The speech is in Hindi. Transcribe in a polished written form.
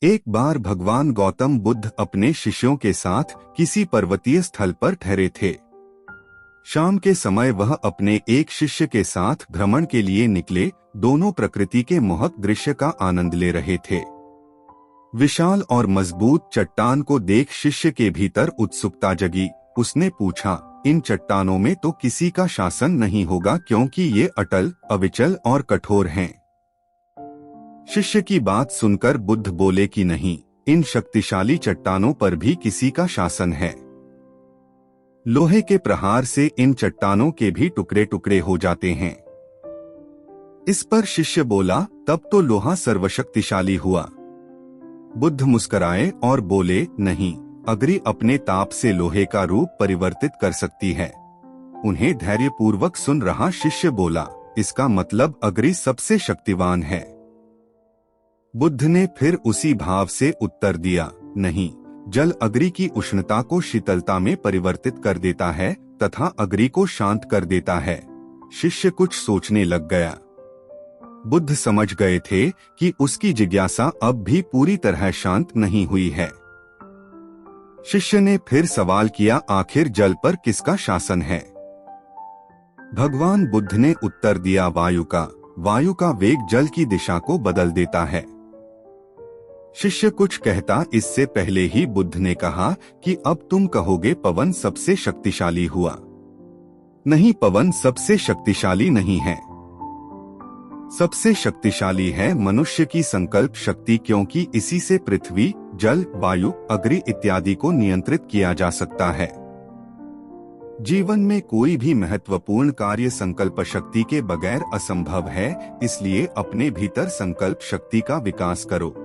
एक बार भगवान गौतम बुद्ध अपने शिष्यों के साथ किसी पर्वतीय स्थल पर ठहरे थे। शाम के समय वह अपने एक शिष्य के साथ भ्रमण के लिए निकले। दोनों प्रकृति के मोहक दृश्य का आनंद ले रहे थे। विशाल और मजबूत चट्टान को देख शिष्य के भीतर उत्सुकता जगी। उसने पूछा, इन चट्टानों में तो किसी का शासन नहीं होगा, क्योंकि ये अटल, अविचल और कठोर हैं। शिष्य की बात सुनकर बुद्ध बोले कि नहीं, इन शक्तिशाली चट्टानों पर भी किसी का शासन है। लोहे के प्रहार से इन चट्टानों के भी टुकड़े टुकड़े हो जाते हैं। इस पर शिष्य बोला, तब तो लोहा सर्वशक्तिशाली हुआ। बुद्ध मुस्कुराए और बोले, नहीं, अग्नि अपने ताप से लोहे का रूप परिवर्तित कर सकती है। उन्हें धैर्यपूर्वक सुन रहा शिष्य बोला, इसका मतलब अग्नि सबसे शक्तिवान है। बुद्ध ने फिर उसी भाव से उत्तर दिया, नहीं, जल अग्नि की उष्णता को शीतलता में परिवर्तित कर देता है तथा अग्नि को शांत कर देता है। शिष्य कुछ सोचने लग गया। बुद्ध समझ गए थे कि उसकी जिज्ञासा अब भी पूरी तरह शांत नहीं हुई है। शिष्य ने फिर सवाल किया, आखिर जल पर किसका शासन है? भगवान बुद्ध ने उत्तर दिया, वायु का। वायु का वेग जल की दिशा को बदल देता है। शिष्य कुछ कहता इससे पहले ही बुद्ध ने कहा कि अब तुम कहोगे पवन सबसे शक्तिशाली हुआ। नहीं, पवन सबसे शक्तिशाली नहीं है। सबसे शक्तिशाली है मनुष्य की संकल्प शक्ति, क्योंकि इसी से पृथ्वी, जल, वायु, अग्नि इत्यादि को नियंत्रित किया जा सकता है। जीवन में कोई भी महत्वपूर्ण कार्य संकल्प शक्ति के बगैर असंभव है, इसलिए अपने भीतर संकल्प शक्ति का विकास करो।